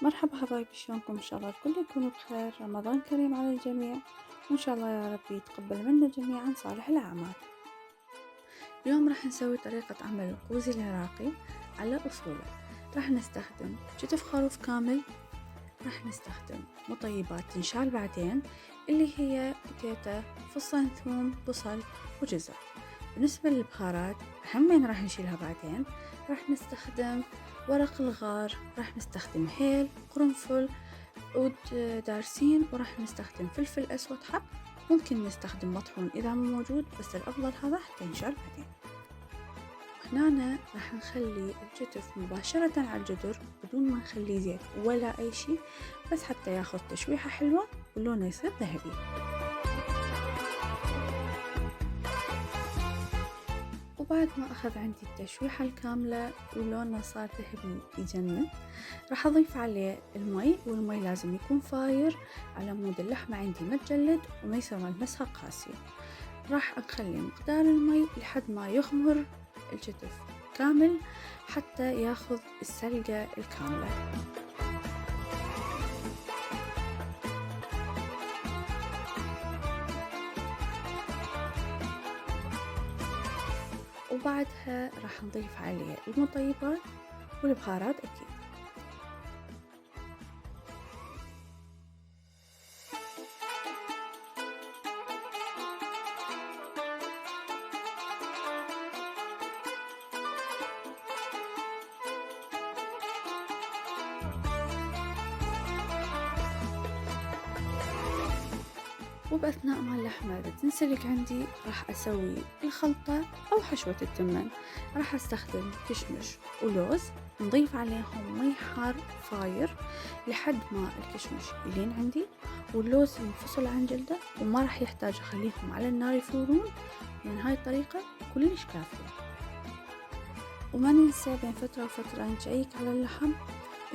مرحبا حبايبي، شلونكم؟ إن شاء الله الكل يكونوا بخير. رمضان كريم على الجميع، وإن شاء الله يا رب يتقبل منا جميعا صالح الأعمال. اليوم راح نسوي طريقة عمل القوزي العراقي على أصوله. راح نستخدم كتف خروف كامل، راح نستخدم مطيبات تنشال بعدين اللي هي بتيتا، فصين ثوم، بصل وجزر. بالنسبة للبهارات همين راح نشيلها بعدين. راح نستخدم ورق الغار، راح نستخدم هيل، قرنفل، عود دارسين، وراح نستخدم فلفل أسود حب. ممكن نستخدم مطحون إذا مو موجود، بس الأفضل هذا حتى ينشال بعدين. وهنا راح نخلي الكتف مباشرة على الجدر بدون ما نخلي زيت ولا أي شي، بس حتى ياخذ تشويحة حلوة ولونه يصير ذهبي. وبعد ما أخذ عندي التشويحة الكاملة ولونه صار ذهبي يجنن، راح أضيف عليه المي، والمي لازم يكون فاير على مود اللحمة عندي ما تجلد وما يصير ملمسها قاسي. راح أخلي مقدار المي لحد ما يغمر الكتف كامل حتى ياخذ السلقة الكاملة. وبعدها راح نضيف عليه المطيبات والبهارات أكيد. وبأثناء ما اللحمة تنسلق عندي راح أسوي الخلطة أو حشوة التمن. راح أستخدم كشمش ولوز، نضيف عليهم مي حار فاير لحد ما الكشمش يلين عندي واللوز ينفصل عن جلده، وما راح يحتاج أخليهم على النار يفورون، لأن هاي الطريقة كلش كافية. وما ننسى بين فترة وفترة نشيك على اللحم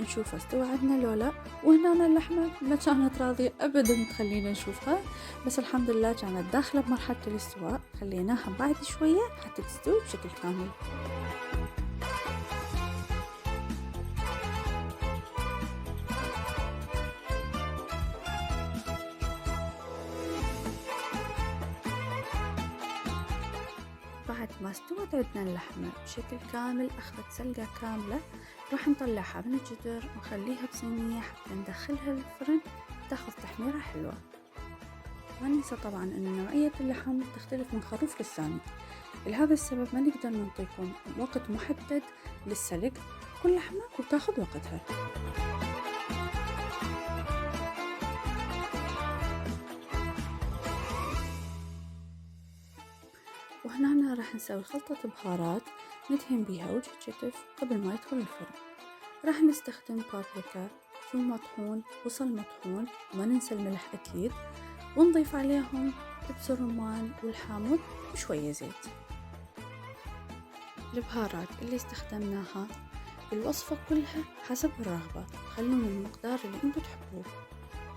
نشوف استوى عندنا لو لا. وهنا اللحمة ما كانت راضية أبدا تخلينا نشوفها، بس الحمد لله كانت داخلة بمرحلة الاستواء، خليناها بعد شوية حتى تستوي بشكل كامل. بعد ما استوت عندنا اللحمة بشكل كامل، أخذت سلقة كاملة، راح نطلعها من الجدر ونخليها بصينية حتى ندخلها الفرن تاخذ تحميرة حلوة. ما ننسى طبعا أن نوعية اللحم تختلف من خروف للثاني، لهذا السبب ما نقدر نعطيكم وقت محدد للسلق، كل لحمة وتاخذ وقتها. وهنا راح نسوي خلطة بهارات ندهن بيها وجه الكتف قبل ما يدخل الفرن. راح نستخدم بابريكا، ثوم مطحون، بصل مطحون، وما ننسى الملح أكيد، ونضيف عليهم دبس الرمان والحامض وشوية زيت. البهارات اللي استخدمناها بالوصفة كلها حسب الرغبة، خلون المقدار اللي انتو تحبوه.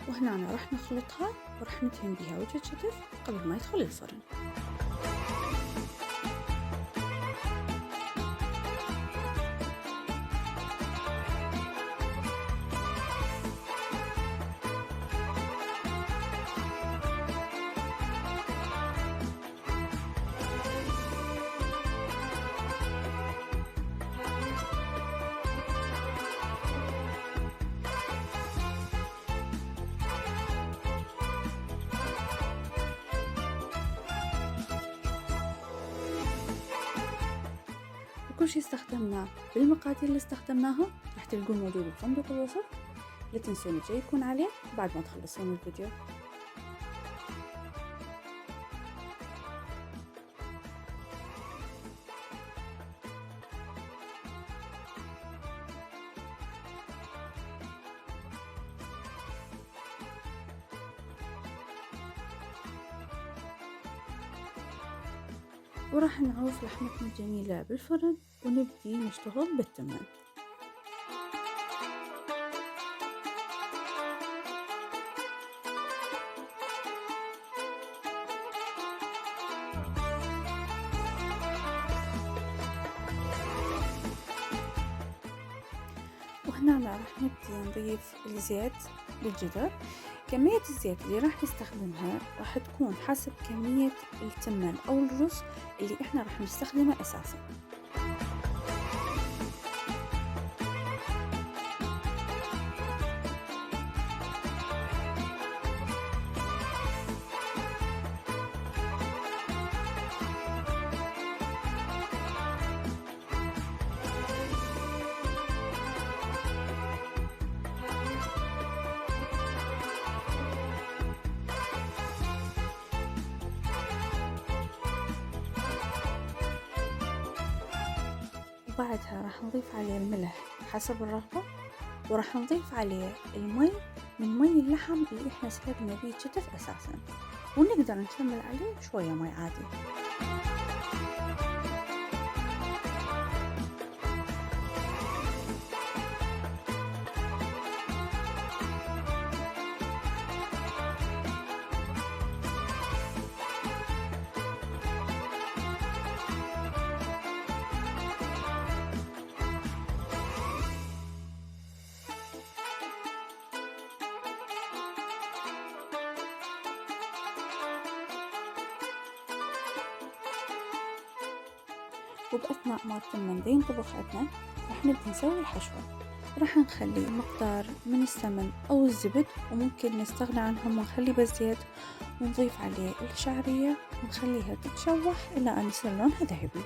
وهنا راح نخلطها وراح ندهن بيها وجه الكتف قبل ما يدخل الفرن. وكل شي استخدمناه بالمقادير اللي استخدمناها راح تلقوه موجود بصندوق الوصف، لا تنسون تشيكون عليه بعد ما تخلصون الفيديو. وراح نعوف لحمتنا الجميلة بالفرن ونبدي نشتغل بالتمن. وهنا راح نبدي نضيف الزيت للجدر. كمية الزيت اللي راح نستخدمها راح تكون حسب كمية التمن أو الرز اللي احنا راح نستخدمه أساسا. وبعدها راح نضيف عليه الملح حسب الرغبة، وراح نضيف عليه المي من مي اللحم اللي احنا سلقنا بيه كتف اساسا، ونقدر نكمل عليه شوية مي عادي. وبأثناء ما التمن ينطبخ عندنا راح نبدي نسوي الحشوة. راح نخلي مقدار من السمن أو الزبد، وممكن نستغنى عنهم ونخلي بس زيت، ونضيف عليه الشعرية ونخليها تتشوح إلى أن يصير لونها ذهبي.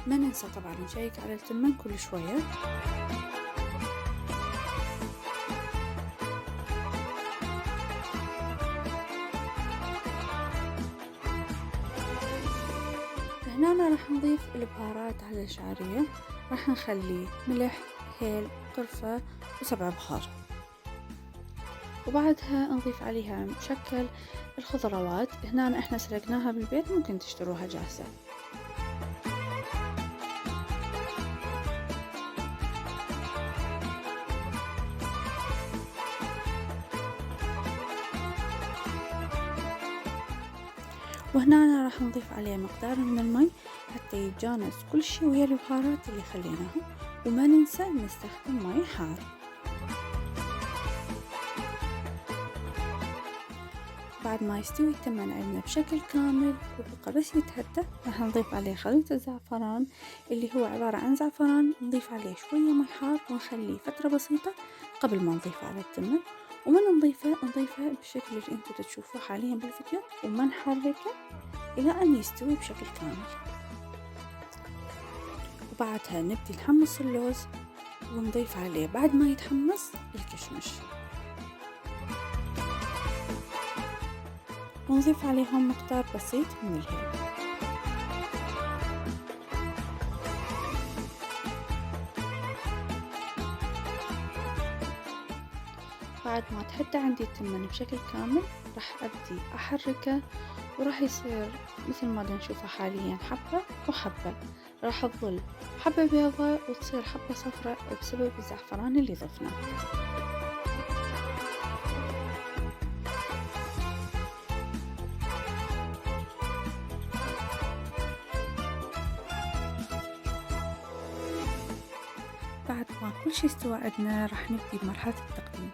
ما ننسى طبعا نشيك على التمن كل شوية. هنا راح نضيف البهارات على الشعرية. راح نخلي ملح، هيل، قرفة، وسبع بهار. وبعدها نضيف عليها مشكل الخضروات. هنا احنا سلقناها بالبيت، ممكن تشتروها جاهزة. وهنا راح نضيف عليه مقدار من المي حتى يتجانس كل شي ويا البهارات اللي خليناها، وما ننسى نستخدم مي حار. بعد ما يستوي التمن عندنا بشكل كامل وبقى بس يتهدى، راح نضيف عليه خليط الزعفران اللي هو عبارة عن زعفران، نضيف عليه شوية مي حار ونخليه فترة بسيطة قبل ما نضيفه على التمن. ومن نضيفه بالشكل اللي انتوا تشوفوه حاليا بالفيديو، وما نحركه إلى أن يستوي بشكل كامل. وبعدها نبدي نحمص اللوز ونضيف عليه بعد ما يتحمص الكشمش، ونضيف عليهم مقدار بسيط من الهيل. بعد ما تهدى عندي التمن بشكل كامل راح أبدي أحركه، وراح يصير مثل ما نشوفه حاليا حبة وحبة. راح تظل حبة بيضة وتصير حبة صفراء بسبب الزعفران اللي ضفناه. بعد ما كل شي استوى عندنا راح نبدي بمرحلة التقديم.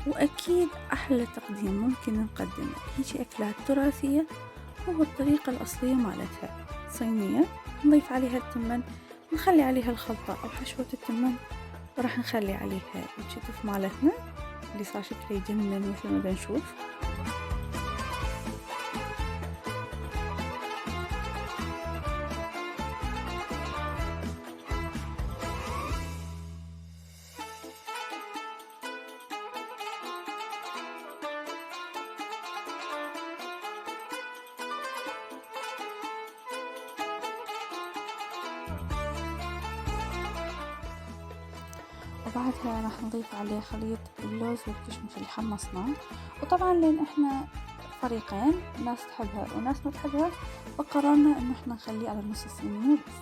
وأكيد أحلى تقديم ممكن نقدمه هيجي أكلات تراثية هو الطريقة الأصلية مالتها. صينية نضيف عليها التمن، نخلي عليها الخلطة أو حشوة التمن، وراح نخلي عليها الشتف مالتنا اللي صار شكله يجنن مثل ما نشوف. وبعدها راح نضيف عليه خليط اللوز والكشمش اللي حمصناه. وطبعا لان احنا فريقين، ناس تحبها وناس ما تحبها، فقررنا انه احنا نخليه على نص الصينية بس.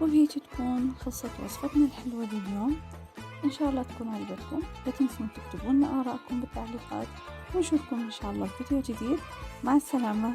وبهيك تكون خلصت وصفتنا الحلوة لليوم. ان شاء الله تكون عجبتكم. لا تنسون تكتبوا لنا آراءكم بالتعليقات، ونشوفكم إن شاء الله في فيديو جديد. مع السلامة.